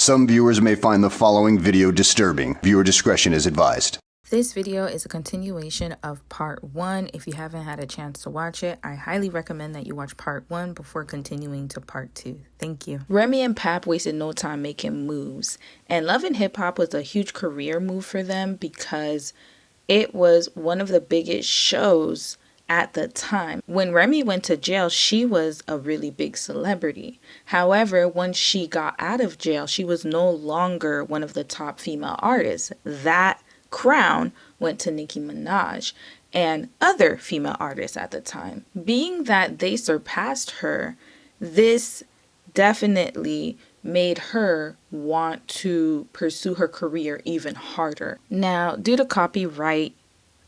Some viewers may find the following video disturbing. Viewer discretion is advised. This video is a continuation of part 1. If you haven't had a chance to watch it, I highly recommend that you watch part 1 before continuing to part 2. Thank you. Remy and Pap wasted no time making moves, and Love and Hip Hop was a huge career move for them because it was one of the biggest shows at the time. When Remy went to jail, she was a really big celebrity. However, once she got out of jail, she was no longer one of the top female artists. That crown went to Nicki Minaj and other female artists at the time. Being that they surpassed her, this definitely made her want to pursue her career even harder. Now, due to copyright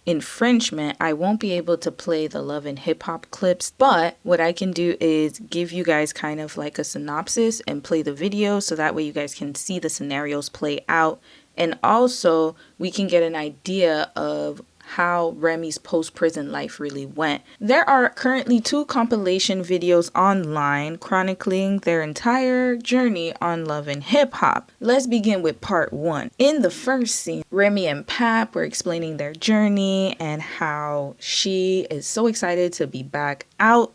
infringement, I won't be able to play the Love and Hip Hop clips, but what I can do is give you guys kind of like a synopsis and play the video so that way you guys can see the scenarios play out, and also we can get an idea of how Remy's post-prison life really went. There are currently 2 compilation videos online chronicling their entire journey on Love and Hip Hop. Let's begin with part 1. In the first scene, Remy and Pap were explaining their journey and how she is so excited to be back out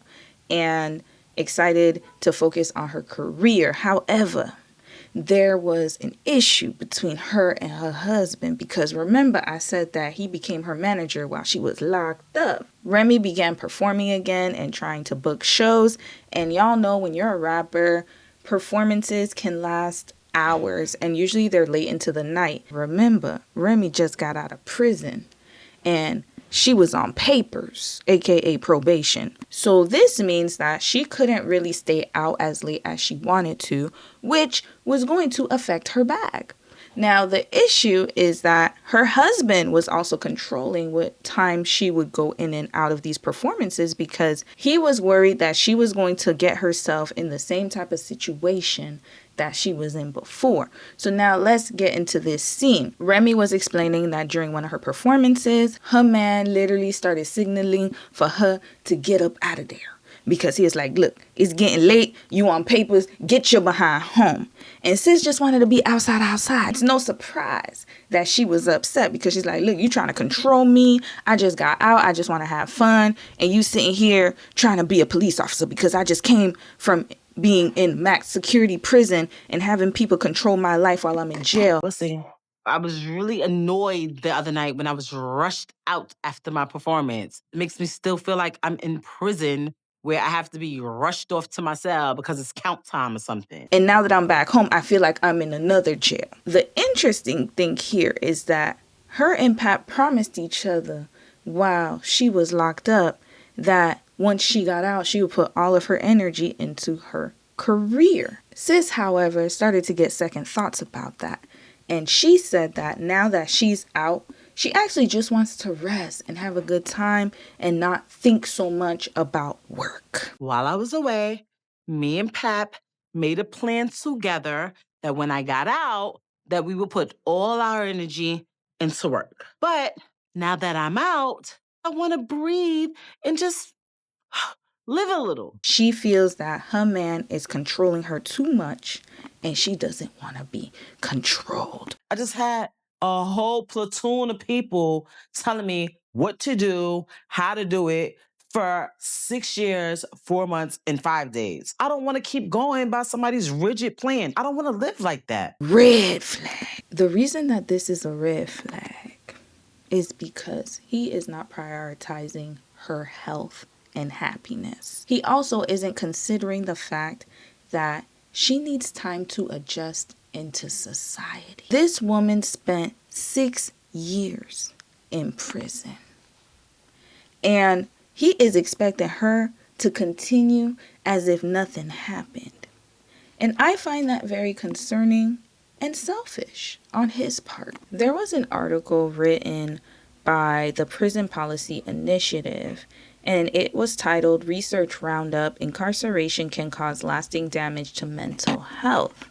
and excited to focus on her career. However, there was an issue between her and her husband because remember I said that he became her manager while she was locked up. Remy began performing again and trying to book shows, and y'all know when you're a rapper, performances can last hours and usually they're late into the night. Remember, Remy just got out of prison and she was on papers, aka probation. So this means that she couldn't really stay out as late as she wanted to, which was going to affect her bag. Now, the issue is that her husband was also controlling what time she would go in and out of these performances because he was worried that she was going to get herself in the same type of situation that she was in before. So now let's get into this scene. Remy was explaining that during one of her performances, her man literally started signaling for her to get up out of there. Because he was like, look, it's getting late. You on papers. Get your behind home. And sis just wanted to be outside. It's no surprise that she was upset because she's like, look, you trying to control me. I just got out. I just want to have fun. And you sitting here trying to be a police officer because I just came from being in max security prison and having people control my life while I'm in jail. Listen, I was really annoyed the other night when I was rushed out after my performance. It makes me still feel like I'm in prison where I have to be rushed off to my cell because it's count time or something. And now that I'm back home, I feel like I'm in another jail. The interesting thing here is that her and Pat promised each other while she was locked up that once she got out, she would put all of her energy into her career. Sis, however, started to get second thoughts about that. And she said that now that she's out, she actually just wants to rest and have a good time and not think so much about work. While I was away, me and Pap made a plan together that when I got out, that we would put all our energy into work. But now that I'm out, I want to breathe and just live a little. She feels that her man is controlling her too much and she doesn't want to be controlled. I just had a whole platoon of people telling me what to do, how to do it for 6 years, 4 months, and 5 days. I don't want to keep going by somebody's rigid plan. I don't want to live like that. Red flag. The reason that this is a red flag is because he is not prioritizing her health and happiness. He also isn't considering the fact that she needs time to adjust into society. This woman spent 6 years in prison. And he is expecting her to continue as if nothing happened. And I find that very concerning and selfish on his part. There was an article written by the Prison Policy Initiative, and it was titled Research Roundup: Incarceration Can Cause Lasting Damage to Mental Health.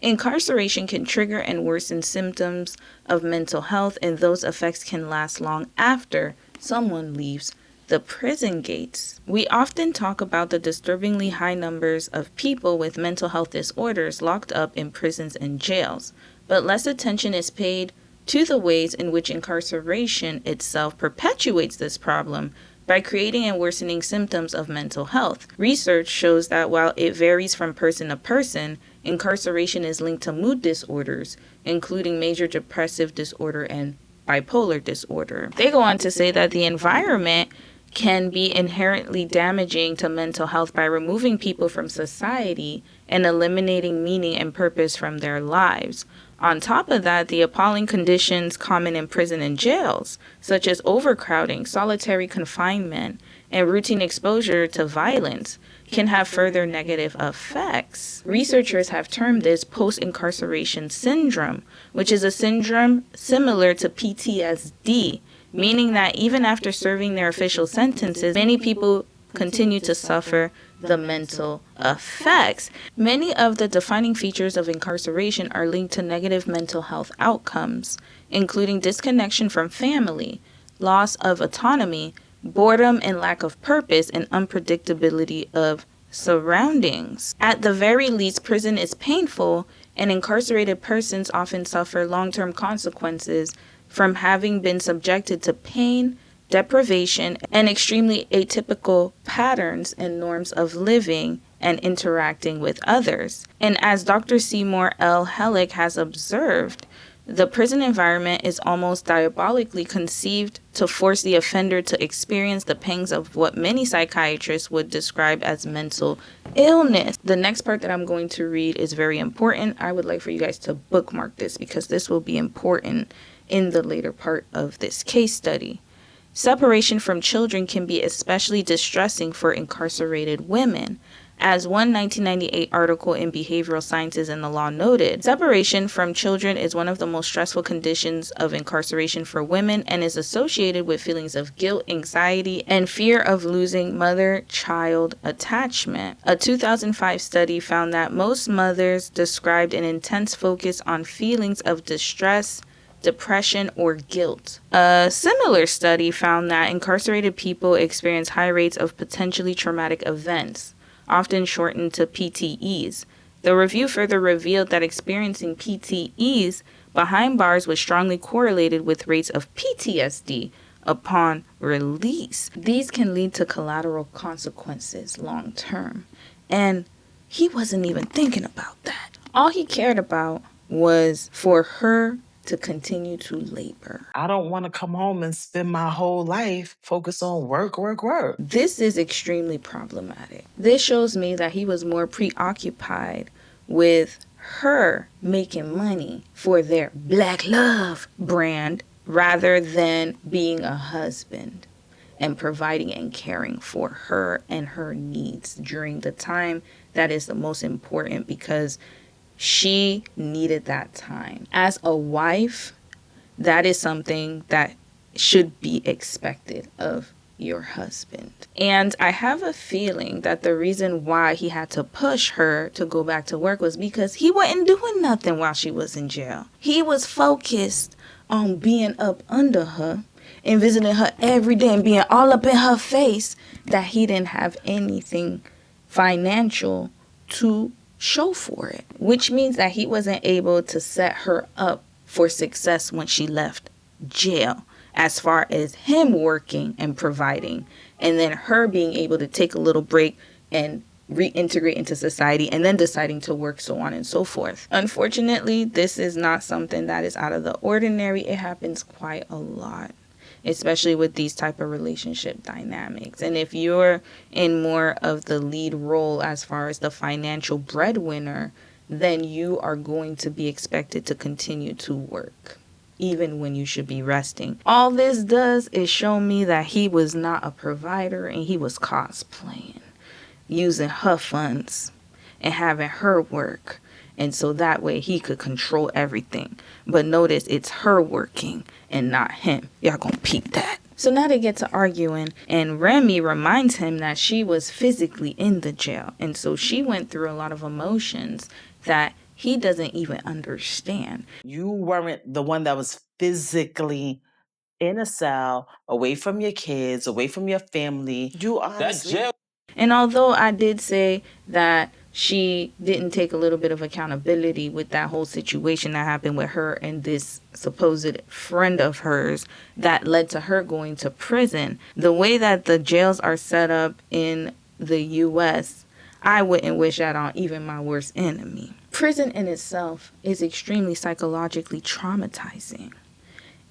Incarceration can trigger and worsen symptoms of mental health, and those effects can last long after someone leaves the prison gates. We often talk about the disturbingly high numbers of people with mental health disorders locked up in prisons and jails, but less attention is paid to the ways in which incarceration itself perpetuates this problem by creating and worsening symptoms of mental health. Research shows that while it varies from person to person, incarceration is linked to mood disorders, including major depressive disorder and bipolar disorder. They go on to say that the environment can be inherently damaging to mental health by removing people from society and eliminating meaning and purpose from their lives. On top of that, the appalling conditions common in prison and jails, such as overcrowding, solitary confinement, and routine exposure to violence, can have further negative effects. Researchers have termed this post-incarceration syndrome, which is a syndrome similar to PTSD, meaning that even after serving their official sentences, many people continue to suffer the mental effects. Many of the defining features of incarceration are linked to negative mental health outcomes, including disconnection from family, loss of autonomy, boredom and lack of purpose, and unpredictability of surroundings. At the very least, prison is painful, and incarcerated persons often suffer long-term consequences from having been subjected to pain, deprivation, and extremely atypical patterns and norms of living and interacting with others. And as Dr. Seymour L. Hellick has observed, the prison environment is almost diabolically conceived to force the offender to experience the pangs of what many psychiatrists would describe as mental illness. The next part that I'm going to read is very important. I would like for you guys to bookmark this because this will be important in the later part of this case study. Separation from children can be especially distressing for incarcerated women. As one 1998 article in Behavioral Sciences and the Law noted, separation from children is one of the most stressful conditions of incarceration for women and is associated with feelings of guilt, anxiety, and fear of losing mother-child attachment. A 2005 study found that most mothers described an intense focus on feelings of distress, depression, or guilt. A similar study found that incarcerated people experience high rates of potentially traumatic events, often shortened to PTEs. The review further revealed that experiencing PTEs behind bars was strongly correlated with rates of PTSD upon release. These can lead to collateral consequences long term. And he wasn't even thinking about that. All he cared about was for her to continue to labor. I don't want to come home and spend my whole life focused on work. This is extremely problematic. This shows me that he was more preoccupied with her making money for their Black Love brand rather than being a husband and providing and caring for her and her needs during the time that is the most important, because she needed that time. As a wife, that is something that should be expected of your husband. And I have a feeling that the reason why he had to push her to go back to work was because he wasn't doing nothing while she was in jail. He was focused on being up under her and visiting her every day and being all up in her face, that he didn't have anything financial to show for it, which means that he wasn't able to set her up for success when she left jail, as far as him working and providing, and then her being able to take a little break and reintegrate into society, and then deciding to work, so on and so forth. Unfortunately, this is not something that is out of the ordinary. It happens quite a lot, especially with these type of relationship dynamics. And if you're in more of the lead role as far as the financial breadwinner, then you are going to be expected to continue to work, even when you should be resting. All this does is show me that he was not a provider and he was cosplaying, using her funds and having her work. And so that way he could control everything. But notice it's her working and not him. Y'all gonna peep that. So now they get to arguing, and Remy reminds him that she was physically in the jail. And so she went through a lot of emotions that he doesn't even understand. You weren't the one that was physically in a cell, away from your kids, away from your family. You honestly... And although I did say that she didn't take a little bit of accountability with that whole situation that happened with her and this supposed friend of hers that led to her going to prison, the way that the jails are set up in the U.S., I wouldn't wish that on even my worst enemy. Prison in itself is extremely psychologically traumatizing.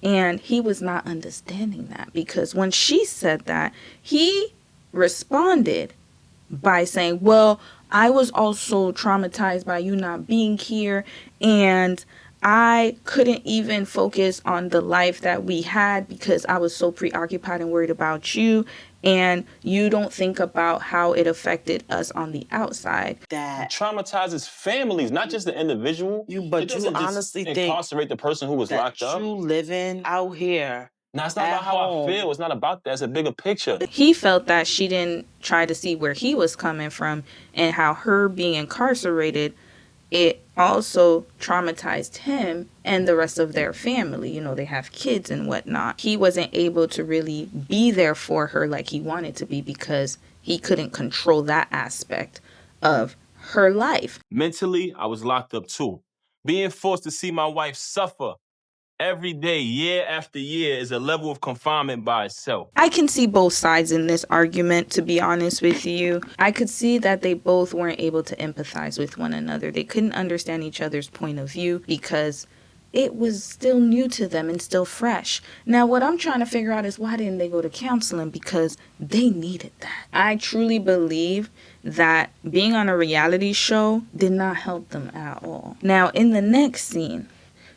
And he was not understanding that, because when she said that, he responded by saying, well, I was also traumatized by you not being here, and I couldn't even focus on the life that we had because I was so preoccupied and worried about you, and you don't think about how it affected us on the outside. That traumatizes families, not just the individual. But you honestly think incarcerate the person who was locked up. You living out here... Now, it's not about how I feel. It's not about that. It's a bigger picture. He felt that she didn't try to see where he was coming from and how her being incarcerated, it also traumatized him and the rest of their family. You know, they have kids and whatnot. He wasn't able to really be there for her like he wanted to be because he couldn't control that aspect of her life. Mentally, I was locked up too. Being forced to see my wife suffer every day, year after year, is a level of confinement by itself. I can see both sides in this argument, to be honest with you. I could see that they both weren't able to empathize with one another. They couldn't understand each other's point of view because it was still new to them and still fresh. Now, what I'm trying to figure out is why didn't they go to counseling? Because they needed that. I truly believe that being on a reality show did not help them at all. Now, in the next scene,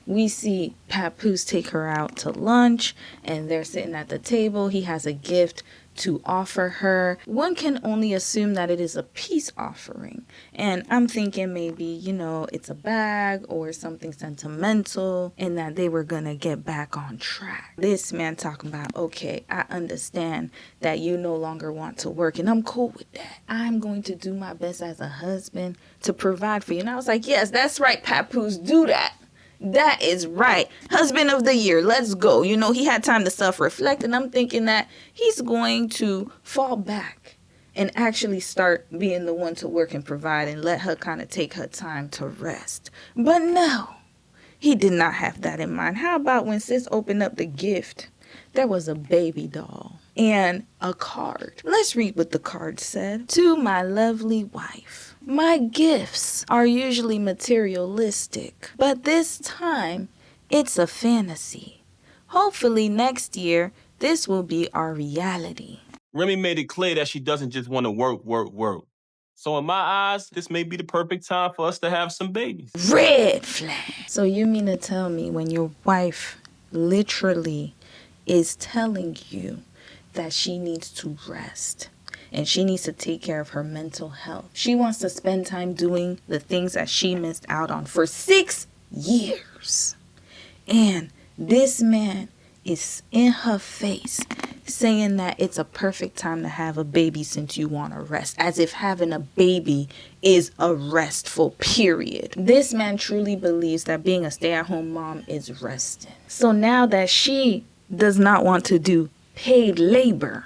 we see Papoose take her out to lunch, and they're sitting at the table. He has a gift to offer her. One can only assume that it is a peace offering. And I'm thinking maybe, you know, it's a bag or something sentimental, and that they were gonna get back on track. This man talking about, okay, I understand that you no longer want to work, and I'm cool with that. I'm going to do my best as a husband to provide for you. And I was like, yes, that's right, Papoose, do that. That is right. Husband of the year. Let's go. You know, he had time to self-reflect, and I'm thinking that he's going to fall back and actually start being the one to work and provide and let her kind of take her time to rest. But no, he did not have that in mind. How about when sis opened up the gift? There was a baby doll and a card. Let's read what the card said. To my lovely wife. My gifts are usually materialistic, but this time it's a fantasy. Hopefully next year, this will be our reality. Remy made it clear that she doesn't just want to work. So in my eyes, this may be the perfect time for us to have some babies. Red flag. So you mean to tell me when your wife literally is telling you that she needs to rest and she needs to take care of her mental health, she wants to spend time doing the things that she missed out on for 6 years, and this man is in her face saying that it's a perfect time to have a baby since you want to rest, as if having a baby is a restful period. This man truly believes that being a stay-at-home mom is resting. So now that she does not want to do paid labor,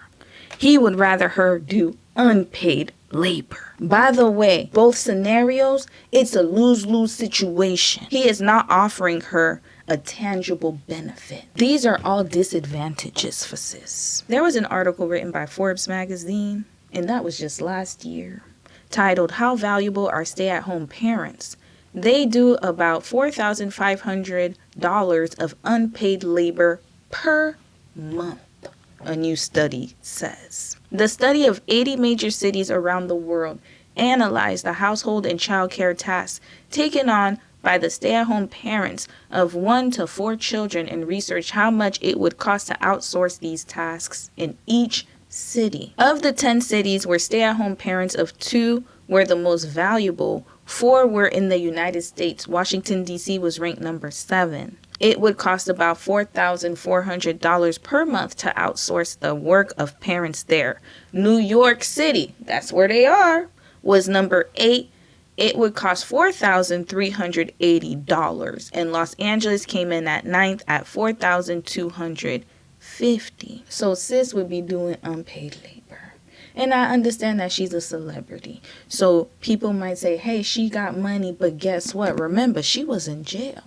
he would rather her do unpaid labor. By the way, both scenarios, it's a lose-lose situation. He is not offering her a tangible benefit. These are all disadvantages for sis. There was an article written by Forbes magazine, and that was just last year, titled, How Valuable Are Stay-at-Home Parents? They do about $4,500 of unpaid labor per month, a new study says. The study of 80 major cities around the world analyzed the household and child care tasks taken on by the stay-at-home parents of 1 to 4 children and researched how much it would cost to outsource these tasks in each city. Of the 10 cities where stay-at-home parents of 2 were the most valuable, 4 were in the United States. Washington, D.C. was ranked number 7. It would cost about $4,400 per month to outsource the work of parents there. New York City, that's where they are, was number 8. It would cost $4,380. And Los Angeles came in at 9th at $4,250. 50. So sis would be doing unpaid labor. And I understand that she's a celebrity. So people might say, hey, she got money, but guess what? Remember, she was in jail.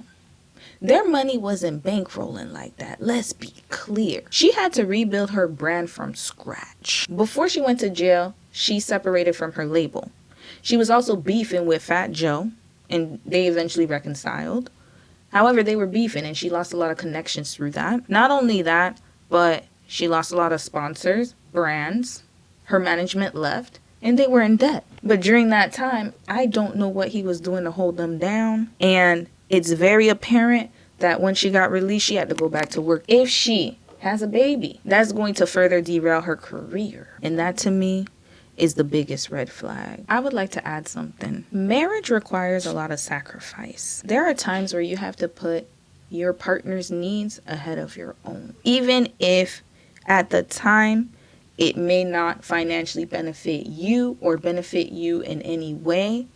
Their money wasn't bankrolling like that. Let's be clear. She had to rebuild her brand from scratch. Before she went to jail, she separated from her label. She was also beefing with Fat Joe, and they eventually reconciled. However, they were beefing, and she lost a lot of connections through that. Not only that, but she lost a lot of sponsors, brands. Her management left, and they were in debt. But during that time, I don't know what he was doing to hold them down. And it's very apparent that when she got released, she had to go back to work. If she has a baby, that's going to further derail her career. And that, to me, is the biggest red flag. I would like to add something. Marriage requires a lot of sacrifice. There are times where you have to put your partner's needs ahead of your own. Even if at the time it may not financially benefit you or benefit you in any way,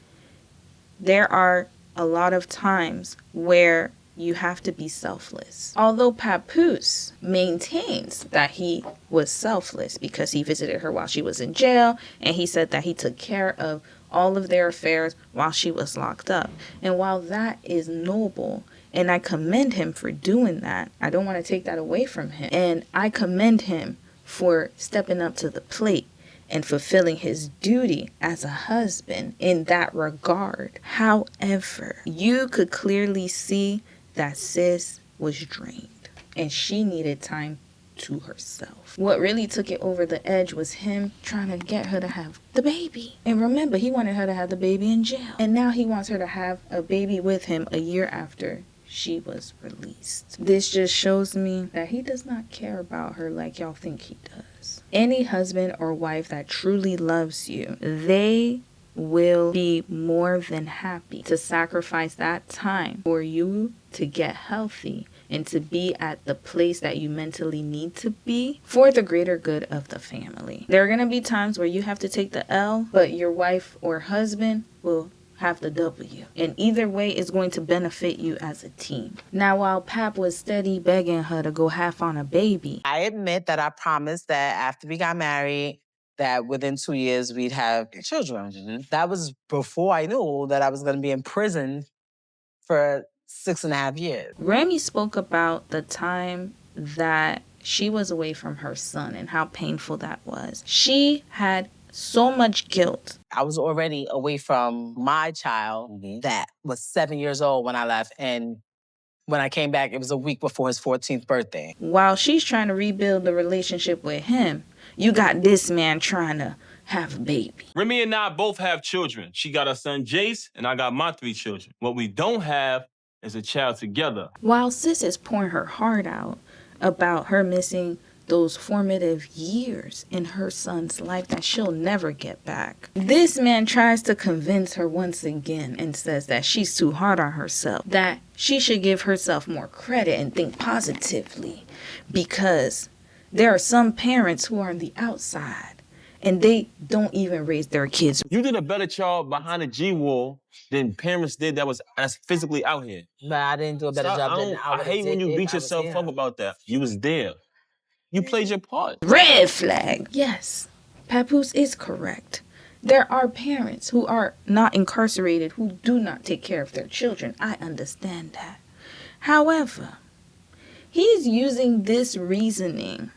there are a lot of times where you have to be selfless. Although Papoose maintains that he was selfless because he visited her while she was in jail, and he said that he took care of all of their affairs while she was locked up. And while that is noble, and I commend him for doing that, I don't want to take that away from him. And I commend him for stepping up to the plate and fulfilling his duty as a husband in that regard. However, you could clearly see that sis was drained and she needed time to herself. What really took it over the edge was him trying to get her to have the baby. And remember, he wanted her to have the baby in jail. And now he wants her to have a baby with him a year after she was released. This just shows me that he does not care about her like y'all think he does. Any husband or wife that truly loves you, they will be more than happy to sacrifice that time for you to get healthy and to be at the place that you mentally need to be for the greater good of the family. There are going to be times where you have to take the L, but your wife or husband will have the W. And either way is going to benefit you as a team. Now, while Pap was steady begging her to go half on a baby, I admit that I promised that after we got married, that within 2 years we'd have children. Mm-hmm. That was before I knew that I was going to be in prison for 6.5 years. Remy spoke about the time that she was away from her son and how painful that was. She had so much guilt. I was already away from my child that was 7 years old when I left. And when I came back, it was a week before his 14th birthday. While she's trying to rebuild the relationship with him, you got this man trying to have a baby. Remy and I both have children. She got her son Jace, and I got my 3 children. What we don't have is a child together. While sis is pouring her heart out about her missing those formative years in her son's life that she'll never get back, this man tries to convince her once again and says that she's too hard on herself, that she should give herself more credit and think positively, because there are some parents who are on the outside and they don't even raise their kids. You did a better job behind the G wall than parents did that's physically out here. But I didn't do a better job than I hate when you beat yourself up about that. You was there. You played your part. Red flag. Yes, Papoose is correct. There are parents who are not incarcerated who do not take care of their children. I understand that. However, he's using this reasoning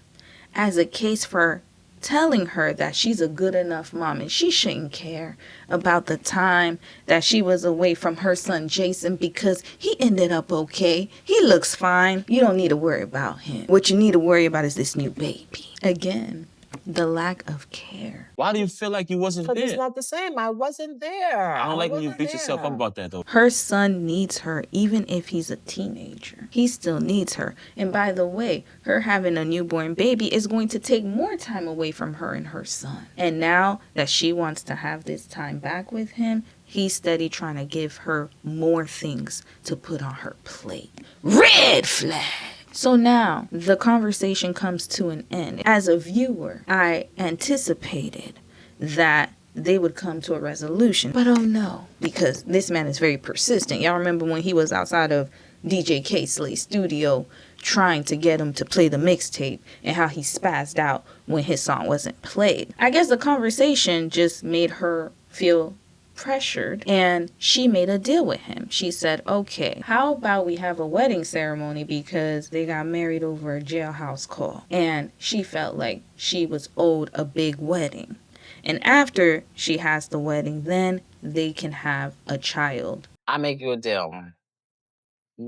as a case for telling her that she's a good enough mom and she shouldn't care about the time that she was away from her son Jason because he ended up okay. He looks fine. You don't need to worry about him. What you need to worry about is this new baby. Again, the lack of care. Why do you feel like you wasn't there? It's not the same. I wasn't there. I don't like when you beat yourself up about that, though. Her son needs her, even if he's a teenager. He still needs her. And by the way, her having a newborn baby is going to take more time away from her and her son. And now that she wants to have this time back with him, he's steady trying to give her more things to put on her plate. Red flag! So now the conversation comes to an end. As a viewer, I anticipated that they would come to a resolution. But oh no, because this man is very persistent. Y'all remember when he was outside of DJ K-Slay's studio trying to get him to play the mixtape and how he spazzed out when his song wasn't played. I guess the conversation just made her feel pressured, and she made a deal with him. She said, okay, how about we have a wedding ceremony because they got married over a jailhouse call, and she felt like she was owed a big wedding. And after she has the wedding, then they can have a child. I make you a deal.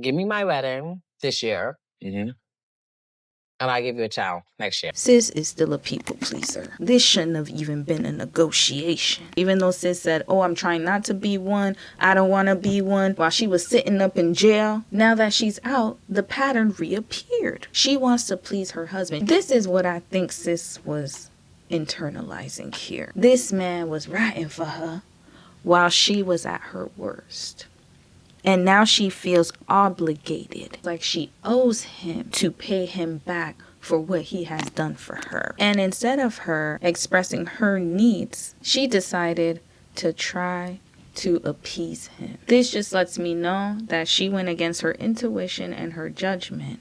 Give me my wedding this year, and I give you a child next year. Sis is still a people pleaser. This shouldn't have even been a negotiation. Even though sis said, oh, I'm trying not to be one, I don't want to be one, while she was sitting up in jail, now that she's out, the pattern reappeared. She wants to please her husband. This is what I think sis was internalizing here. This man was writing for her while she was at her worst. And now she feels obligated, like she owes him to pay him back for what he has done for her. And instead of her expressing her needs, she decided to try to appease him. This just lets me know that she went against her intuition and her judgment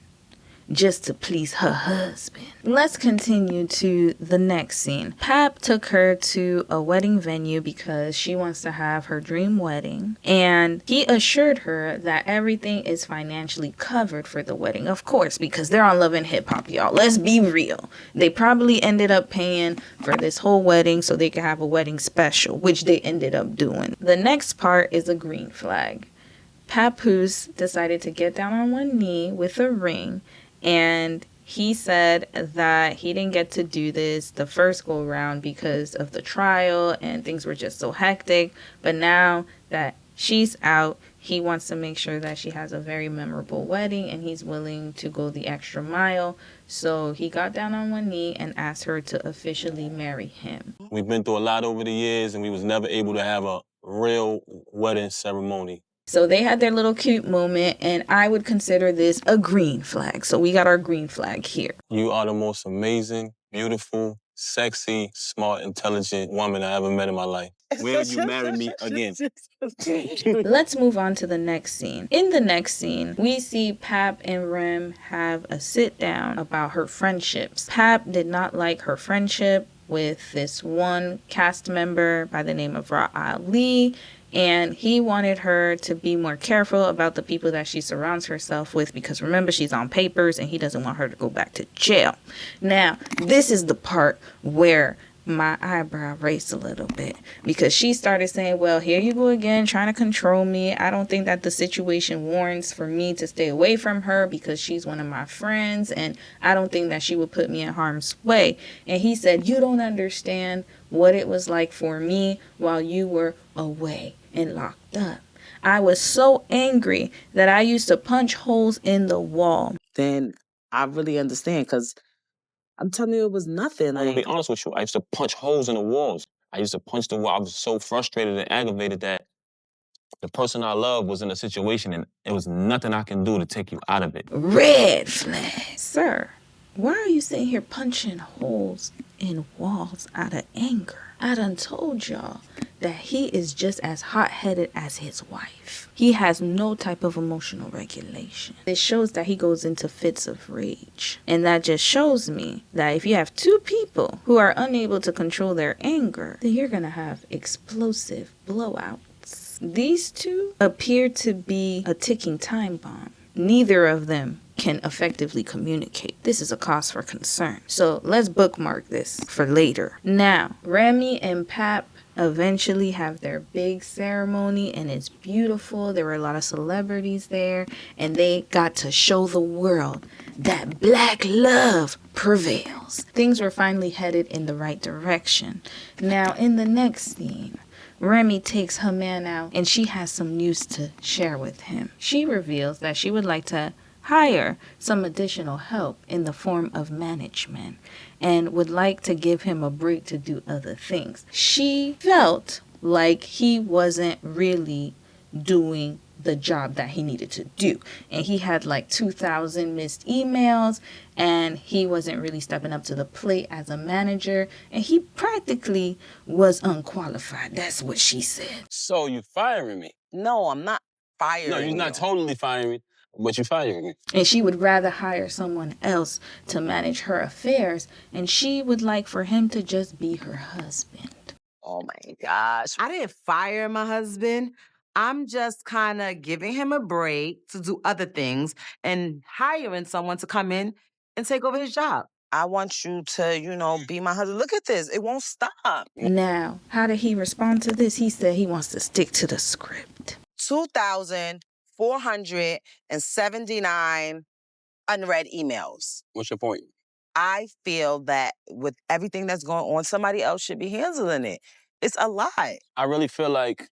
just to please her husband. Let's continue to the next scene. Pap took her to a wedding venue because she wants to have her dream wedding, and he assured her that everything is financially covered for the wedding. Of course, because they're on Love and Hip Hop, y'all. Let's be real. They probably ended up paying for this whole wedding so they could have a wedding special, which they ended up doing. The next part is a green flag. Papoose decided to get down on one knee with a ring, and he said that he didn't get to do this the first go round because of the trial and things were just so hectic. But now that she's out, he wants to make sure that she has a very memorable wedding, and he's willing to go the extra mile. So he got down on one knee and asked her to officially marry him. We've been through a lot over the years, and we was never able to have a real wedding ceremony. So they had their little cute moment, and I would consider this a green flag. So we got our green flag here. You are the most amazing, beautiful, sexy, smart, intelligent woman I ever met in my life. Will you marry me again? Let's move on to the next scene. In the next scene, we see Pap and Rem have a sit down about her friendships. Pap did not like her friendship with this one cast member by the name of Ra Ali, and he wanted her to be more careful about the people that she surrounds herself with, because remember, she's on papers and he doesn't want her to go back to jail. Now, this is the part where my eyebrow raised a little bit, because she started saying, well, here you go again, trying to control me. I don't think that the situation warrants for me to stay away from her because she's one of my friends, and I don't think that she would put me in harm's way. And he said, you don't understand what it was like for me while you were away and locked up. I was so angry that I used to punch holes in the wall. Then I really understand, because I'm telling you, it was nothing. I'm gonna be honest with you, I used to punch holes in the walls. I used to punch the wall. I was so frustrated and aggravated that the person I love was in a situation and it was nothing I can do to take you out of it. Red flag. Sir, why are you sitting here punching holes in walls out of anger? I done told y'all that he is just as hot-headed as his wife. He has no type of emotional regulation. It shows that he goes into fits of rage. And that just shows me that if you have two people who are unable to control their anger, then you're gonna have explosive blowouts. These two appear to be a ticking time bomb. Neither of them can effectively communicate. This is a cause for concern. So let's bookmark this for later. Now, Remy and Pap eventually have their big ceremony, and it's beautiful. There were a lot of celebrities there, and they got to show the world that black love prevails. Things were finally headed in the right direction. Now, in the next scene, Remy takes her man out, and she has some news to share with him. She reveals that she would like to hire some additional help in the form of management and would like to give him a break to do other things. She felt like he wasn't really doing the job that he needed to do, and he had like 2,000 missed emails, and he wasn't really stepping up to the plate as a manager, and he practically was unqualified. That's what she said. So you firing me? No, I'm not firing No, you're not totally firing me. But you fired me. And she would rather hire someone else to manage her affairs, and she would like for him to just be her husband. Oh my gosh. I didn't fire my husband. I'm just kind of giving him a break to do other things and hiring someone to come in and take over his job. I want you to, be my husband. Look at this. It won't stop. Now, how did he respond to this? He said he wants to stick to the script. 2,479 unread emails. What's your point? I feel that with everything that's going on, somebody else should be handling it. It's a lot. I really feel like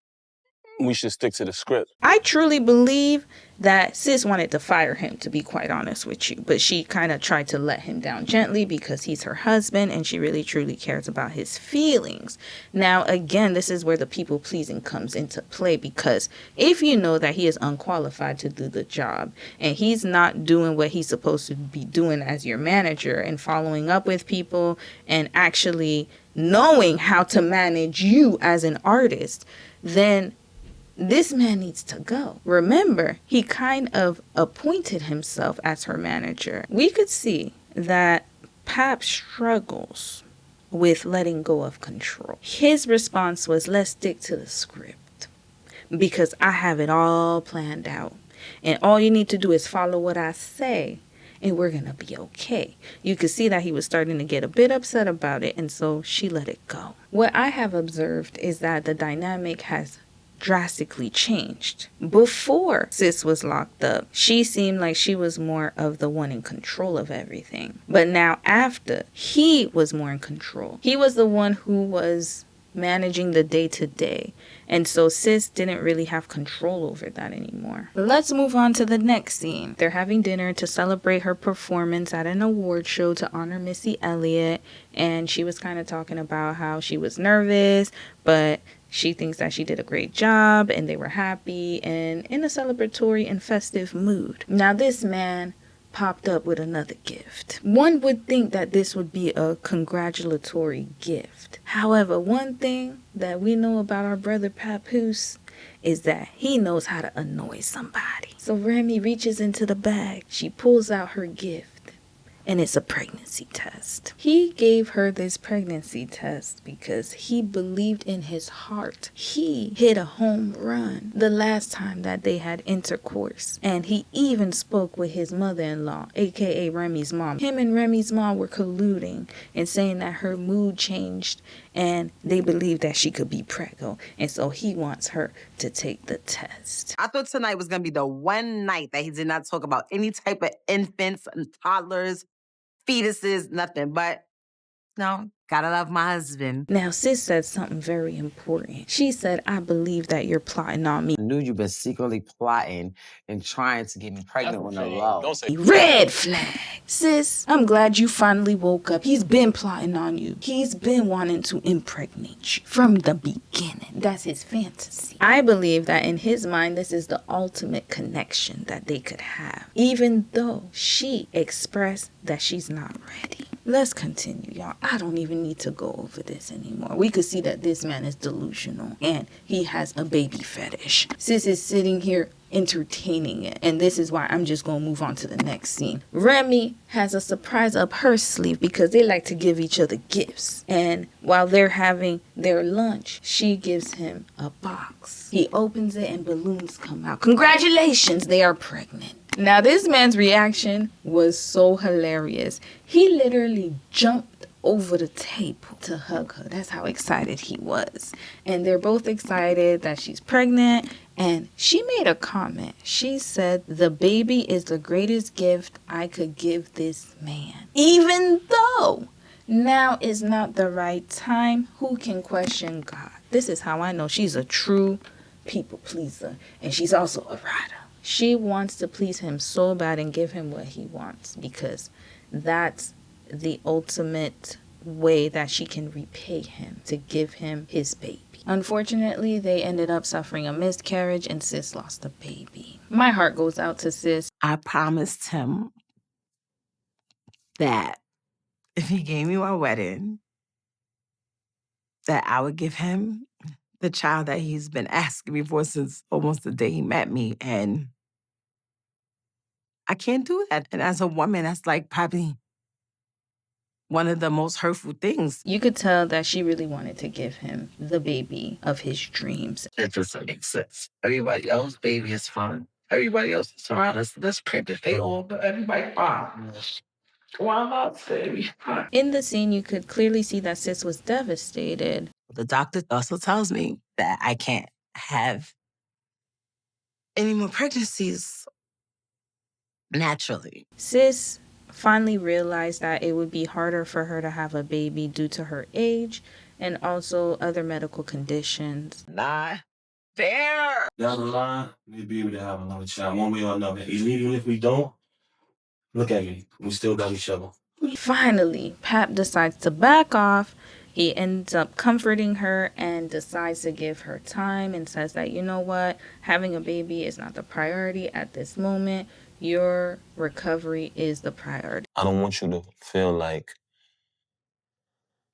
we should stick to the script. I truly believe that sis wanted to fire him, to be quite honest with you. But she kind of tried to let him down gently because he's her husband and she really truly cares about his feelings. Now, again, this is where the people pleasing comes into play, because if you know that he is unqualified to do the job and he's not doing what he's supposed to be doing as your manager and following up with people and actually knowing how to manage you as an artist, then this man needs to go. Remember, he kind of appointed himself as her manager. We could see that Pap struggles with letting go of control. His response was, let's stick to the script because I have it all planned out. And all you need to do is follow what I say and we're going to be okay. You could see that he was starting to get a bit upset about it, and so she let it go. What I have observed is that the dynamic has drastically changed. Before sis was locked up, she seemed like she was more of the one in control of everything. But now after, he was more in control. He was the one who was managing the day-to-day. And so sis didn't really have control over that anymore. Let's move on to the next scene. They're having dinner to celebrate her performance at an award show to honor Missy Elliott. And she was kind of talking about how she was nervous, but she thinks that she did a great job and they were happy and in a celebratory and festive mood. Now this man popped up with another gift. One would think that this would be a congratulatory gift. However, one thing that we know about our brother Papoose is that he knows how to annoy somebody. So Remy reaches into the bag. She pulls out her gift. And it's a pregnancy test. He gave her this pregnancy test because he believed in his heart. He hit a home run the last time that they had intercourse. And he even spoke with his mother-in-law, aka Remy's mom. Him and Remy's mom were colluding and saying that her mood changed and they believed that she could be preggo. And so he wants her to take the test. I thought tonight was going to be the one night that he did not talk about any type of infants and toddlers, fetuses, nothing. But no, gotta love my husband. Now, sis said something very important. She said, I believe that you're plotting on me. I knew you've been secretly plotting and trying to get me pregnant on the low. Don't say Red flag. Sis, I'm glad you finally woke up. He's been plotting on you. He's been wanting to impregnate you from the beginning. That's his fantasy. I believe that in his mind, this is the ultimate connection that they could have, even though she expressed that she's not ready. Let's continue, y'all. I don't even need to go over this anymore. We could see that this man is delusional and he has a baby fetish. Sis is sitting here entertaining it, and this is why I'm just gonna move on to the next scene. Remy has a surprise up her sleeve because they like to give each other gifts, and while they're having their lunch, she gives him a box. He opens it and balloons come out. Congratulations, they are pregnant. Now this man's reaction was so hilarious. He literally jumped over the table to hug her. That's how excited he was. And they're both excited that she's pregnant. And she made a comment. She said, the baby is the greatest gift I could give this man. Even though now is not the right time, who can question God? This is how I know she's a true people pleaser. And she's also a rider. She wants to please him so bad and give him what he wants because that's the ultimate way that she can repay him, to give him his baby. Unfortunately, they ended up suffering a miscarriage and sis lost the baby. My heart goes out to sis. I promised him that if he gave me my wedding, that I would give him the child that he's been asking me for since almost the day he met me. And I can't do that. And as a woman, that's like probably one of the most hurtful things. You could tell that she really wanted to give him the baby of his dreams. It doesn't make sense. Everybody else's baby is fine. Everybody else is around us. Let's pray that they all, but everybody fine. Why not, baby? In the scene, you could clearly see that Sis was devastated. The doctor also tells me that I can't have any more pregnancies naturally. Sis finally realized that it would be harder for her to have a baby due to her age and also other medical conditions. Not fair. Down the line, we'll be able to have another child, one way or another. Even if we don't, look at me. We still got each other. Finally, Pap decides to back off. He ends up comforting her and decides to give her time and says that, you know what, having a baby is not the priority at this moment. Your recovery is the priority. I don't want you to feel like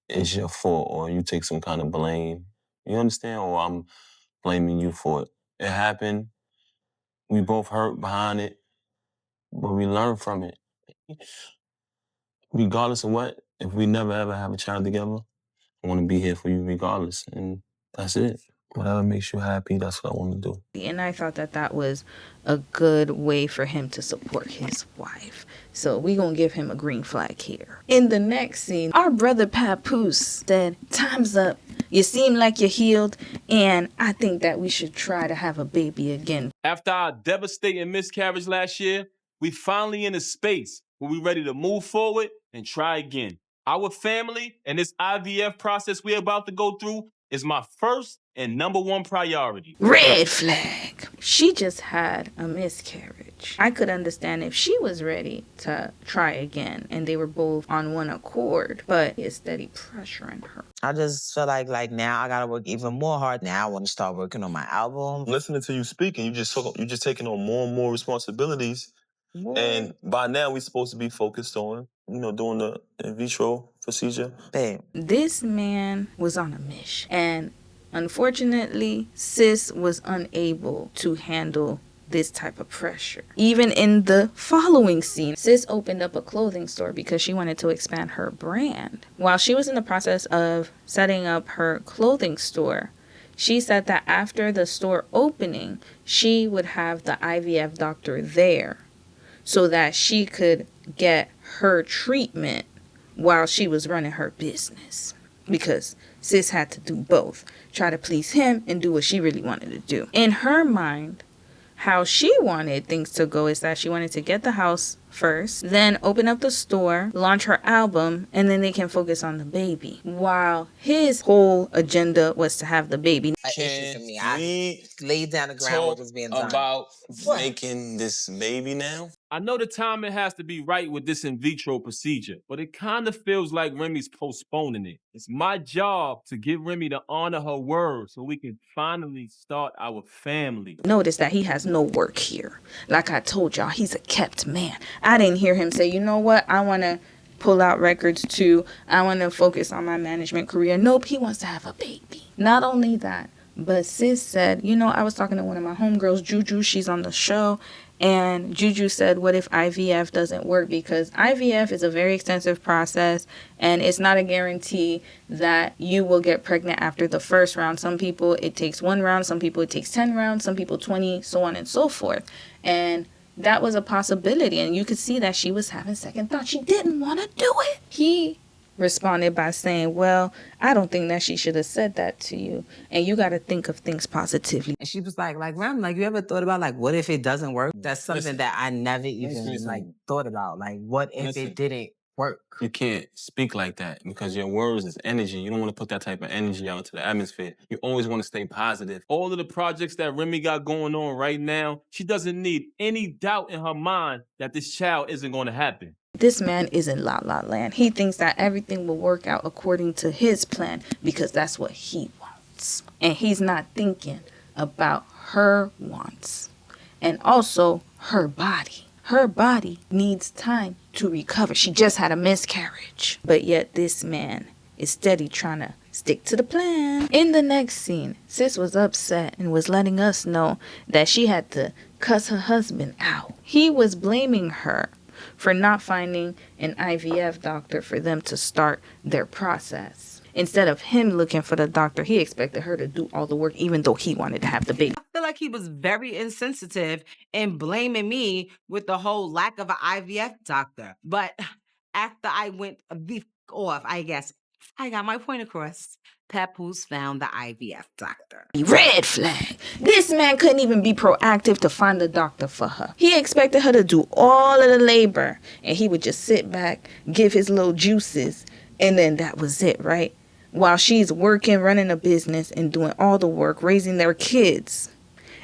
it's your fault or you take some kind of blame. You understand? Or I'm blaming you for it. It happened. We both hurt behind it, but we learn from it. Regardless of what, if we never ever have a child together, I want to be here for you regardless. And that's it. Whatever makes you happy, that's what I want to do. And I thought that that was a good way for him to support his wife. So we gonna give him a green flag here. In the next scene, our brother Papoose said, time's up. You seem like you're healed, and I think that we should try to have a baby again. After our devastating miscarriage last year, we finally in a space where we ready to move forward and try again. Our family and this IVF process we're about to go through is my first and number one priority. Red flag. She just had a miscarriage. I could understand if she was ready to try again and they were both on one accord, but he is steady pressuring her. I just feel like now I gotta work even more hard. Now I want to start working on my album. Listening to you speak, and you just taking on more and more responsibilities. And by now we're supposed to be focused on, doing the in vitro procedure. Babe. This man was on a mission, and unfortunately, Sis was unable to handle this type of pressure. Even in the following scene, Sis opened up a clothing store because she wanted to expand her brand. While she was in the process of setting up her clothing store, she said that after the store opening, she would have the IVF doctor there so that she could get her treatment while she was running her business. Because Sis had to do both. Try to please him and do what she really wanted to do. In her mind, how she wanted things to go is that she wanted to get the house first, then open up the store, launch her album, and then they can focus on the baby. While his whole agenda was to have the baby. I laid down the groundwork was being done. About making this baby now? I know the timing has to be right with this in vitro procedure, but it kind of feels like Remy's postponing it. It's my job to get Remy to honor her word so we can finally start our family. Notice that he has no work here. Like I told y'all, he's a kept man. I didn't hear him say, you know what, I want to pull out records too. I want to focus on my management career. Nope, he wants to have a baby. Not only that, but Sis said, I was talking to one of my homegirls, Juju, she's on the show, and Juju said, what if IVF doesn't work? Because IVF is a very extensive process, and it's not a guarantee that you will get pregnant after the first round. Some people, it takes 1 round. Some people, it takes 10 rounds. Some people, 20, so on and so forth. And that was a possibility, and you could see that she was having second thoughts. She didn't want to do it. He responded by saying, well, I don't think that she should have said that to you, and you got to think of things positively. And she was like, Ram, you ever thought about, what if it doesn't work? That's something that I never even, thought about. What if it didn't work? You can't speak like that because your words is energy. You don't want to put that type of energy out into the atmosphere. You always want to stay positive. All of the projects that Remy got going on right now, she doesn't need any doubt in her mind that this child isn't going to happen. This man is in La La Land. He thinks that everything will work out according to his plan because that's what he wants. And he's not thinking about her wants and also her body. Her body needs time to recover. She just had a miscarriage. But yet this man is steady trying to stick to the plan. In the next scene, Sis was upset and was letting us know that she had to cuss her husband out he was blaming her for not finding an IVF doctor for them to start their process. Instead of him looking for the doctor, he expected her to do all the work, even though he wanted to have the baby. I feel like he was very insensitive in blaming me with the whole lack of an IVF doctor. But after I went a week off, I guess I got my point across. Papoose found the IVF doctor. Red flag. This man couldn't even be proactive to find a doctor for her. He expected her to do all of the labor, and he would just sit back, give his little juices, and then that was it, right? While she's working, running a business, and doing all the work, raising their kids.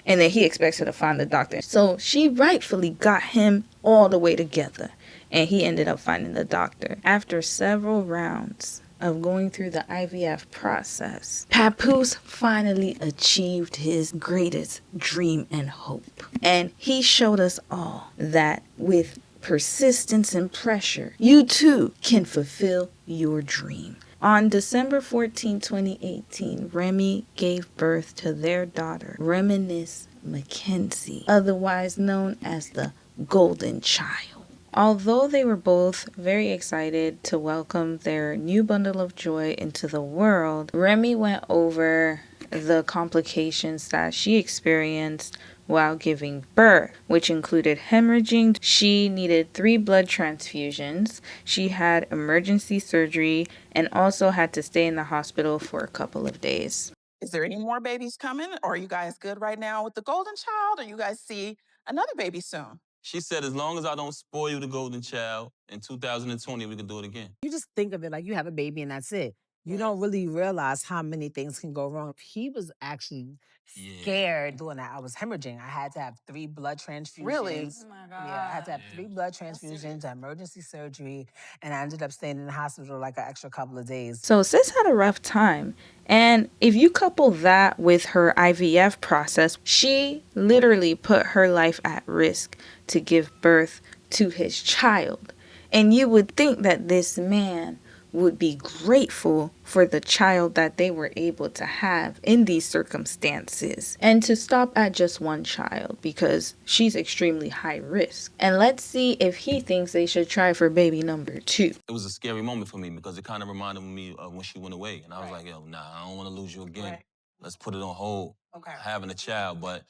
And then he expects her to find the doctor. So she rightfully got him all the way together, and he ended up finding the doctor. After several rounds of going through the IVF process, Papoose finally achieved his greatest dream and hope. And he showed us all that with persistence and pressure, you too can fulfill your dream. On December 14, 2018, Remy gave birth to their daughter, Reminisce Mackenzie, otherwise known as the Golden Child. Although they were both very excited to welcome their new bundle of joy into the world, Remy went over the complications that she experienced while giving birth, which included hemorrhaging. She needed 3 blood transfusions. She had emergency surgery and also had to stay in the hospital for a couple of days. Is there any more babies coming? Or are you guys good right now with the golden child? Or you guys see another baby soon? She said, as long as I don't spoil the golden child, in 2020, we can do it again. You just think of it like you have a baby and that's it. You don't really realize how many things can go wrong. He was actually scared doing that. I was hemorrhaging. I had to have 3 blood transfusions. Really? Oh my God. Yeah, I had to have 3 blood transfusions, emergency surgery, and I ended up staying in the hospital like an extra couple of days. So sis had a rough time. And if you couple that with her IVF process, she literally put her life at risk to give birth to his child. And you would think that this man would be grateful for the child that they were able to have in these circumstances, and to stop at just 1 child because she's extremely high risk. And let's see if he thinks they should try for baby number 2. It was a scary moment for me because it kind of reminded me of when she went away. And I was like, yo, nah, I don't want to lose you again. Let's put it on hold, having a child. But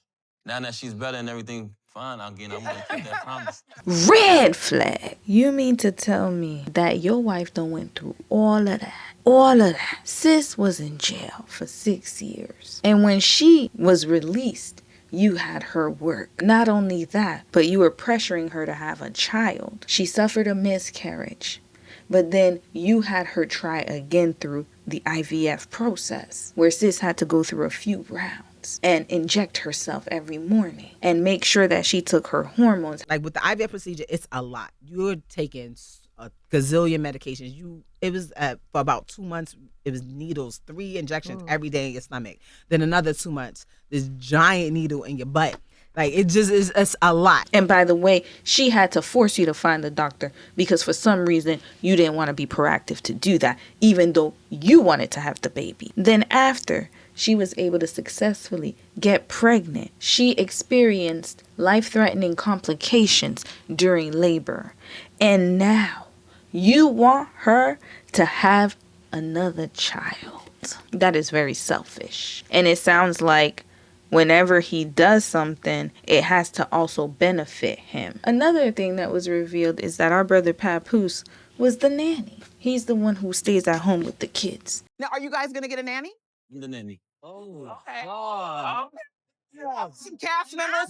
now that she's better and everything fine, I'm going to keep that promise. Red flag. You mean to tell me that your wife done went through all of that? All of that. Sis was in jail for 6 years. And when she was released, you had her work. Not only that, but you were pressuring her to have a child. She suffered a miscarriage. But then you had her try again through the IVF process, where sis had to go through a few rounds and inject herself every morning and make sure that she took her hormones. Like with the IVF procedure, it's a lot. You're taking a gazillion medications. It was for about 2 months. It was needles, 3 injections every day in your stomach. Then another 2 months, this giant needle in your butt. Like, it just is, it's a lot. And by the way, she had to force you to find the doctor because for some reason you didn't want to be proactive to do that, even though you wanted to have the baby. Then after she was able to successfully get pregnant, she experienced life-threatening complications during labor. And now you want her to have another child. That is very selfish. And it sounds like whenever he does something, it has to also benefit him. Another thing that was revealed is that our brother Papoose was the nanny. He's the one who stays at home with the kids. Now, are you guys going to get a nanny? I'm the nanny. Oh, okay. Some cast members.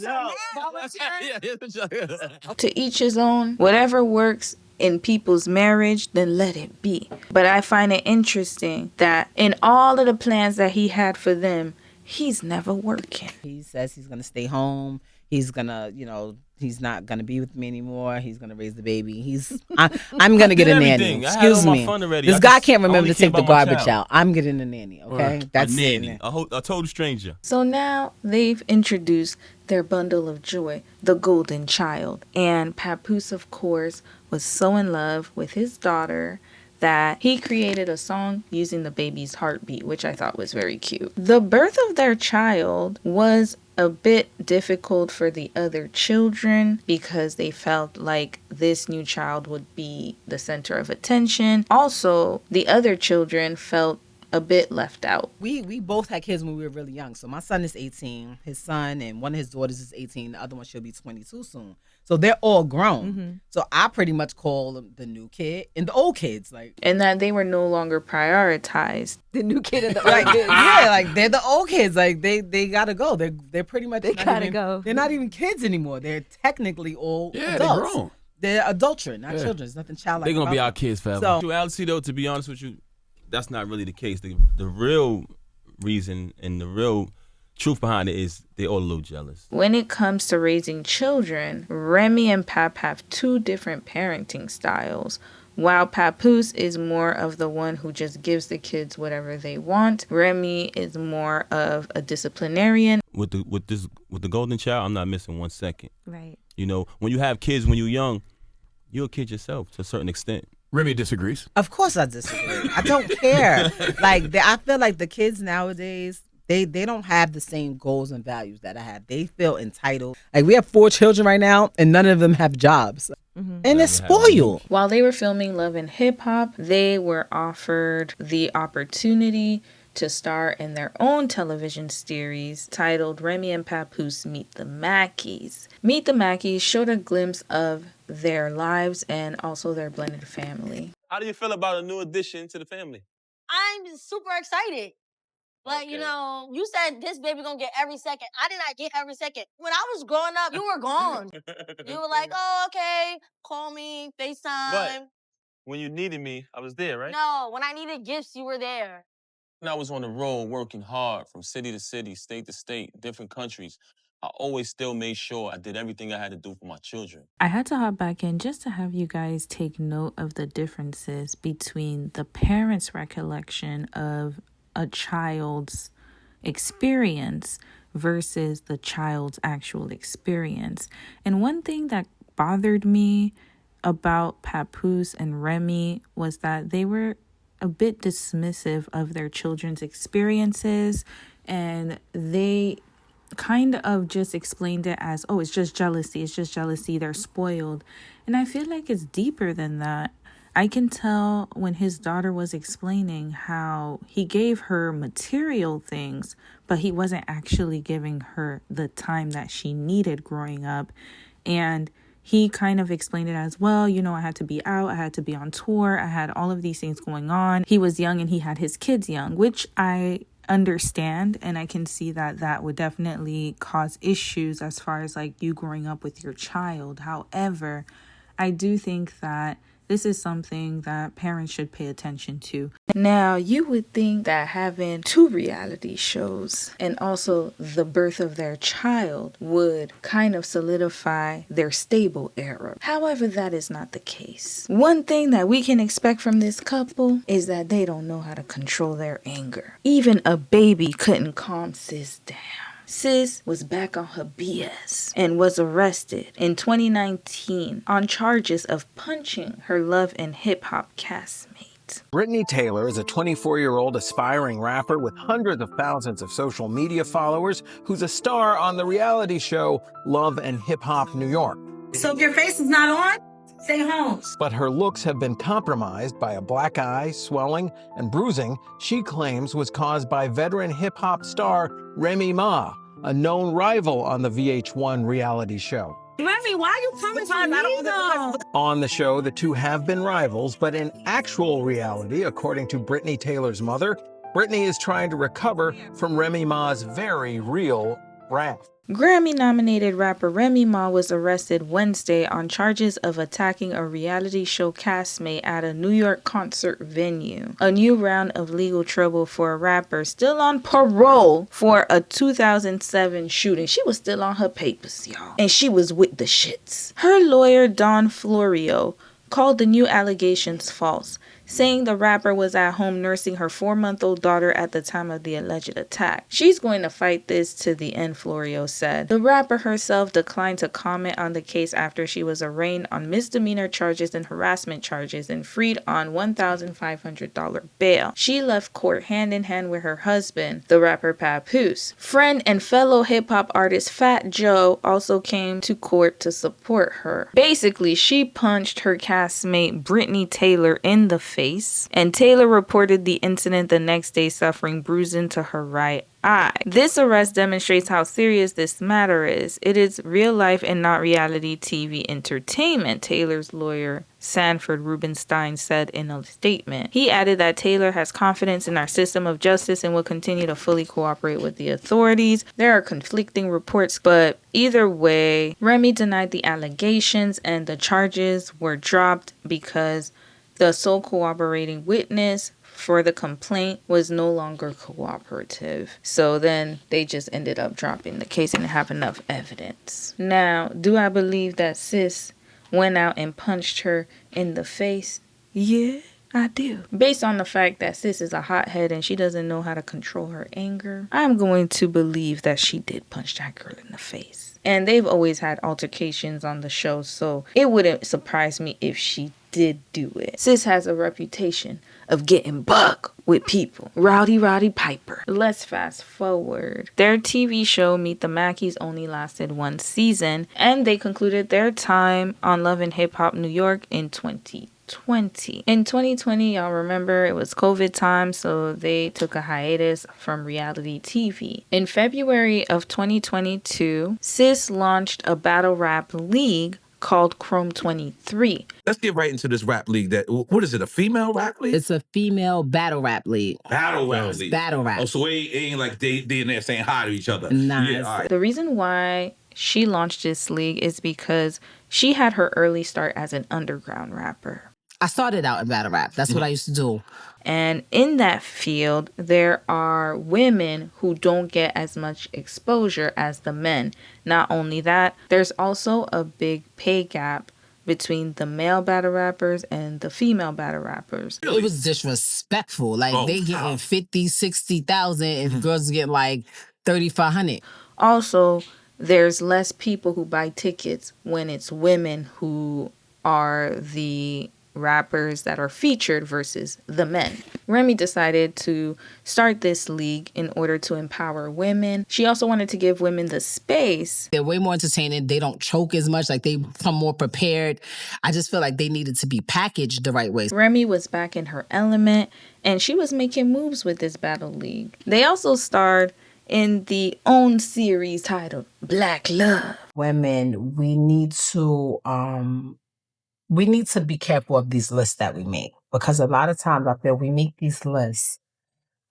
To each his own. Whatever works in people's marriage, then let it be. But I find it interesting that in all of the plans that he had for them, he's never working. He says he's going to stay home. He's going to, he's not going to be with me anymore. He's going to raise the baby. I'm going to get a nanny. Excuse me. This guy can't remember to take the garbage out. I'm getting a nanny, okay? That's a nanny, a total stranger. So now they've introduced their bundle of joy, the golden child. And Papoose, of course, was so in love with his daughter that he created a song using the baby's heartbeat, which I thought was very cute. The birth of their child was a bit difficult for the other children because they felt like this new child would be the center of attention. Also, the other children felt a bit left out. We both had kids when we were really young. So my son is 18, his son and one of his daughters is 18. The other one she'll be 22 soon. So they're all grown. So I pretty much call them the new kid and the old kids, like, And that they were no longer prioritized. The new kid and the like old kid. yeah, like they're the old kids. Like they gotta go. They're pretty much They gotta go. They're not even kids anymore. They're technically all Yeah, adults. they're grown. They're adulthood, not Yeah. children. There's nothing childlike. They're gonna be about our them. kids forever. So- In reality, though, to be honest with you, that's not really the case. The real reason and the real truth behind it is they're all a little jealous. When it comes to raising children, Remy and Pap have two different parenting styles. While Papoose is more of the one who just gives the kids whatever they want, Remy is more of a disciplinarian. With the golden child, I'm not missing 1 second. Right. You know, when you have kids when you're young, you're a kid yourself to a certain extent. Remy disagrees. Of course I disagree. I don't care. Like I feel like the kids nowadays, they don't have the same goals and values that I have. They feel entitled. Like we have 4 children right now and none of them have jobs. And it's spoiled. While they were filming Love and Hip Hop, they were offered the opportunity to star in their own television series titled Remy and Papoose Meet the Mackeys. Meet the Mackeys showed a glimpse of their lives and also their blended family. How do you feel about a new addition to the family? I'm super excited. But, Okay. you know, you said this baby gonna get every second. I did not get every second. When I was growing up, you were gone. You were like, oh, okay, call me, FaceTime. But when you needed me, I was there, right? No, when I needed gifts, you were there. When I was on the road working hard from city to city, state to state, different countries, I always still made sure I did everything I had to do for my children. I had to hop back in just to have you guys take note of the differences between the parents' recollection of a child's experience versus the child's actual experience. And one thing that bothered me about Papoose and Remy was that they were a bit dismissive of their children's experiences, and they kind of just explained it as, oh, it's just jealousy, they're spoiled. And I feel like it's deeper than that. I can tell when his daughter was explaining how he gave her material things, but he wasn't actually giving her the time that she needed growing up. And he kind of explained it as, well, you know, I had to be out, I had to be on tour, I had all of these things going on. He was young and he had his kids young, which I understand, and I can see that that would definitely cause issues as far as like you growing up with your child. However, I do think that this is something that parents should pay attention to. Now, you would think that having 2 reality shows and also the birth of their child would kind of solidify their stable era. However, that is not the case. One thing that we can expect from this couple is that they don't know how to control their anger. Even a baby couldn't calm sis down. Sis was back on her BS and was arrested in 2019 on charges of punching her Love and Hip Hop castmate. Brittany Taylor is a 24-year-old aspiring rapper with hundreds of thousands of social media followers who's a star on the reality show Love and Hip Hop New York. So if your face is not on, stay home. But her looks have been compromised by a black eye, swelling, and bruising she claims was caused by veteran hip-hop star Remy Ma, a known rival on the VH1 reality show. Remy, why are you coming to me though? On the show, the two have been rivals, but in actual reality, according to Brittany Taylor's mother, Brittany is trying to recover from Remy Ma's very real wrath. Grammy-nominated rapper Remy Ma was arrested Wednesday on charges of attacking a reality show castmate at a New York concert venue. A new round of legal trouble for a rapper still on parole for a 2007 shooting. She was still on her papers, y'all. And she was with the shits. Her lawyer, Don Florio, called the new allegations false, saying the rapper was at home nursing her 4-month-old daughter at the time of the alleged attack. She's going to fight this to the end, Florio said. The rapper herself declined to comment on the case after she was arraigned on misdemeanor charges and harassment charges and freed on $1,500 bail. She left court hand in hand with her husband, the rapper Papoose. Friend and fellow hip-hop artist Fat Joe also came to court to support her. Basically, she punched her castmate Brittany Taylor in the face, and Taylor reported the incident the next day, suffering bruising to her right eye. This arrest demonstrates how serious this matter is. It is real life and not reality TV entertainment, Taylor's lawyer Sanford Rubenstein said in a statement. He added that Taylor has confidence in our system of justice and will continue to fully cooperate with the authorities. There are conflicting reports, but either way, Remy denied the allegations and the charges were dropped because the sole cooperating witness for the complaint was no longer cooperative. So then they just ended up dropping the case and have enough evidence. Now, do I believe that sis went out and punched her in the face? Yeah, I do. Based on the fact that sis is a hothead and she doesn't know how to control her anger, I'm going to believe that she did punch that girl in the face. And they've always had altercations on the show, so it wouldn't surprise me if she did do it. Sis has a reputation of getting buck with people. Rowdy Piper. Let's fast forward. Their TV show Meet the Mackies only lasted 1 season, and they concluded their time on Love and Hip Hop New York in 2020. In 2020, y'all remember it was COVID time, so they took a hiatus from reality TV. In February of 2022, Sis launched a battle rap league called Chrome 23. Let's get right into this rap league. What is it, a female rap league? It's a female battle rap league. Battle rap league. Battle rap. Oh, so it ain't like they in there saying hi to each other. Nice. Yeah, all right. The reason why she launched this league is because she had her early start as an underground rapper. I started out in battle rap. That's what I used to do. And in that field, there are women who don't get as much exposure as the men. Not only that, there's also a big pay gap between the male battle rappers and the female battle rappers. It was disrespectful. Like, they getting 50, 60,000 and girls get like 3,500. Also, there's less people who buy tickets when it's women who are the rappers that are featured versus the men. Remy decided to start this league in order to empower women. She also wanted to give women the space. They're way more entertaining. They don't choke as much. Like, they come more prepared. I just feel like they needed to be packaged the right way. Remy was back in her element, and she was making moves with this battle league. They also starred in the own series titled Black Love. Women, we need to be careful of these lists that we make, because a lot of times I feel we make these lists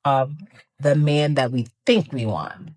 of the man that we think we want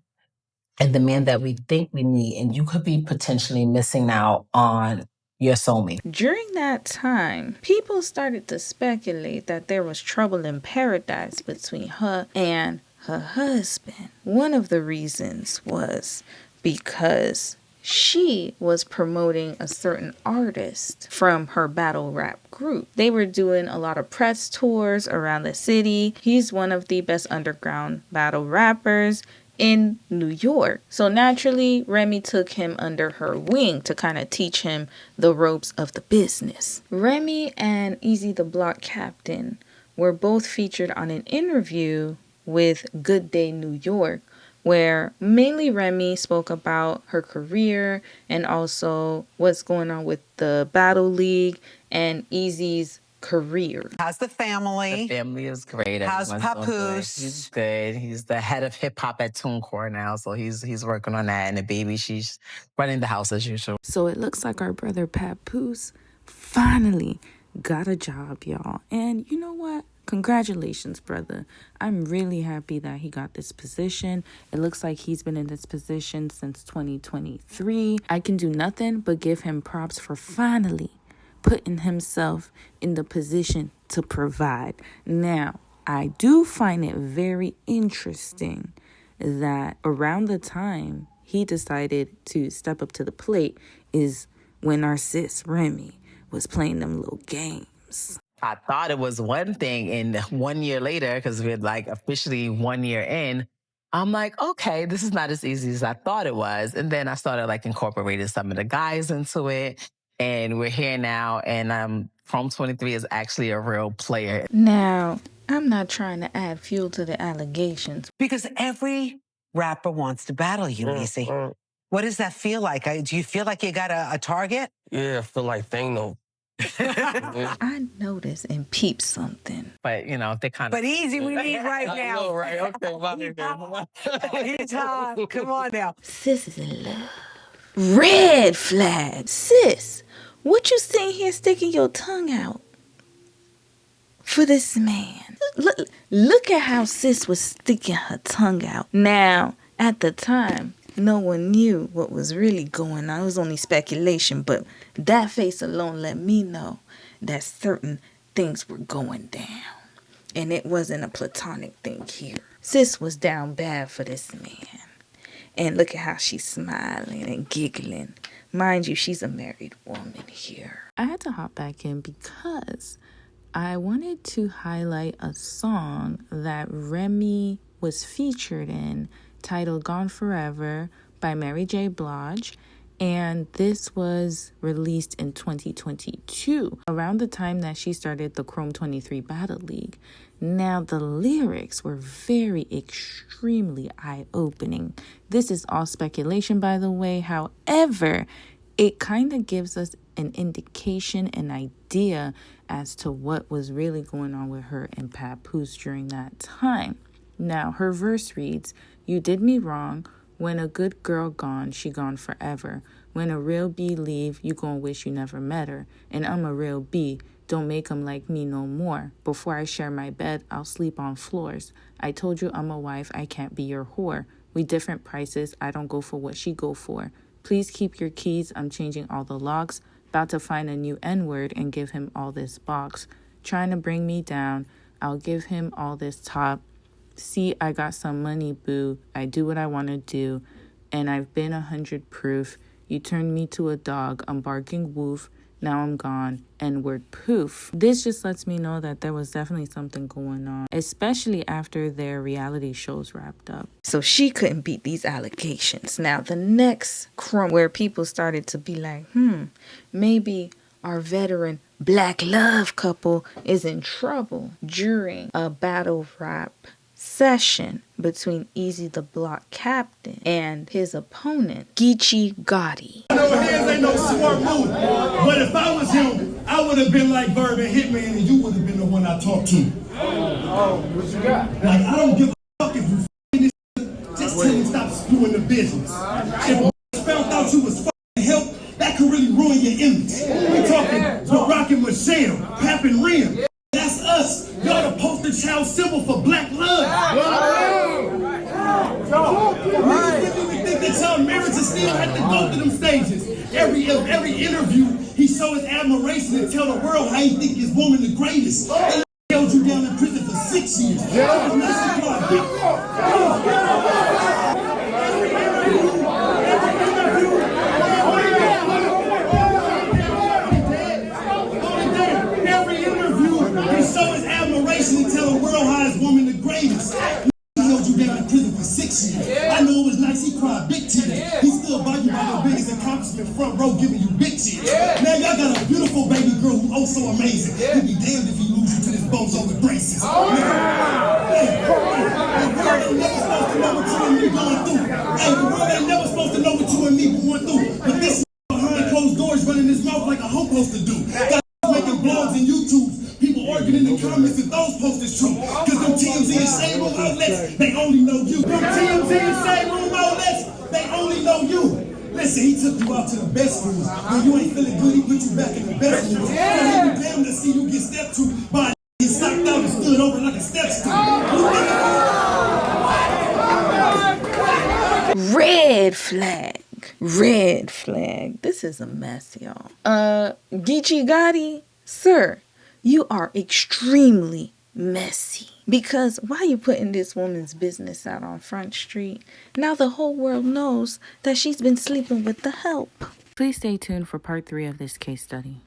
and the man that we think we need, and you could be potentially missing out on your soulmate. During that time, people started to speculate that there was trouble in paradise between her and her husband. One of the reasons was because she was promoting a certain artist from her battle rap group. They were doing a lot of press tours around the city. He's one of the best underground battle rappers in New York. So naturally, Remy took him under her wing to kind of teach him the ropes of the business. Remy and Easy the Block Captain were both featured on an interview with Good Day New York, where mainly Remy spoke about her career and also what's going on with the Battle League and Easy's career. How's the family? The family is great. How's Everyone's doing good. Papoose? He's good. He's the head of hip hop at TuneCore now, so he's working on that. And the baby, she's running the house as usual. So it looks like our brother Papoose finally got a job, y'all. And you know what? Congratulations, brother. I'm really happy that he got this position. It looks like he's been in this position since 2023. I can do nothing but give him props for finally putting himself in the position to provide. Now, I do find it very interesting that around the time he decided to step up to the plate is when our sis Remy was playing them little games. I thought it was one thing, and 1 year later, because we're like officially 1 year in, I'm like, okay, this is not as easy as I thought it was. And then I started like incorporating some of the guys into it, and we're here now. And Chrome 23 is actually a real player. Now, I'm not trying to add fuel to the allegations. Because every rapper wants to battle you, Easy. What does that feel like? Do you feel like you got a target? Yeah, I feel like they know. I noticed and peeped something. But, you know, they kind of... But Easy, we need right now. I know, right? Okay, Time. Come on now. Sis is in love. Red flag. Sis, what you sitting here sticking your tongue out for this man? Look at how sis was sticking her tongue out. Now, at the time, no one knew what was really going on. It was only speculation, but that face alone let me know that certain things were going down. And it wasn't a platonic thing here. Sis was down bad for this man. And look at how she's smiling and giggling. Mind you, she's a married woman here. I had to hop back in because I wanted to highlight a song that Remy was featured in, titled Gone Forever by Mary J. Blige. And this was released in 2022, around the time that she started the Chrome 23 Battle League. Now, the lyrics were very extremely eye-opening. This is all speculation, by the way. However, it kind of gives us an indication, an idea as to what was really going on with her and Papoose during that time. Now, her verse reads, "You did me wrong. When a good girl gone, she gone forever. When a real B leave, you gon' wish you never met her. And I'm a real B. Don't make 'em like me no more. Before I share my bed, I'll sleep on floors. I told you I'm a wife, I can't be your whore. We different prices, I don't go for what she go for. Please keep your keys, I'm changing all the locks. About to find a new N-word and give him all this box. Trying to bring me down, I'll give him all this top. See, I got some money, boo. I do what I want to do. And I've been 100 proof. You turned me to a dog. I'm barking woof. Now I'm gone. N-word poof. This just lets me know that there was definitely something going on, especially after their reality shows wrapped up. So she couldn't beat these allegations. Now, the next crumb where people started to be like, maybe our veteran Black Love couple is in trouble during a battle rap session between Easy the Block Captain and his opponent, Geechee Gotti. I know hands ain't no smart move, but if I was him, I would have been like Verb and Hitman, and you would have been the one I talked to. Oh, what you got? Like, I don't give a fuck if you f***ing this, just tell him stop screwing the business. If a found out you was f***ing help, that could really ruin your image. We talking Barack and Michelle, Pap and Rim. That's us. Y'all the poster child symbol for Black love. You think that y'all marriages still have to go through them stages? Every interview, he show his admiration and tell the world how he think his woman the greatest. And held you down in prison for 6 years. And tell the world how his woman the greatest. He held you down in prison for 6 years. I know it was nice, he cried big tears. He still by you by your biggest accomplishment, front row giving you big tears. Now y'all got a beautiful baby girl who oh so amazing. He'll be damned if he lose you to this bozo with braces. The world ain't never supposed to know what you and me going through. Hey, the world ain't never supposed to know what you and me going through. But this behind closed doors running his mouth like a hoe supposed to do. Got making blogs and YouTubes. People arguing in the comments if those posts is true. Cause them TMZ and shade room outlets, they only know you. Them TMZ and shade room outlets, they only know you. Listen, he took you out to the best rooms. When you ain't feeling good, he put you back in the best rooms. So he be damn to see you get stepped to by a socked out and stood over like a step stool. Red flag. Red flag. This is a mess, y'all. Geechee Gotti, sir, you are extremely messy. Because why are you putting this woman's business out on Front Street? Now the whole world knows that she's been sleeping with the help. Please stay tuned for part 3 of this case study.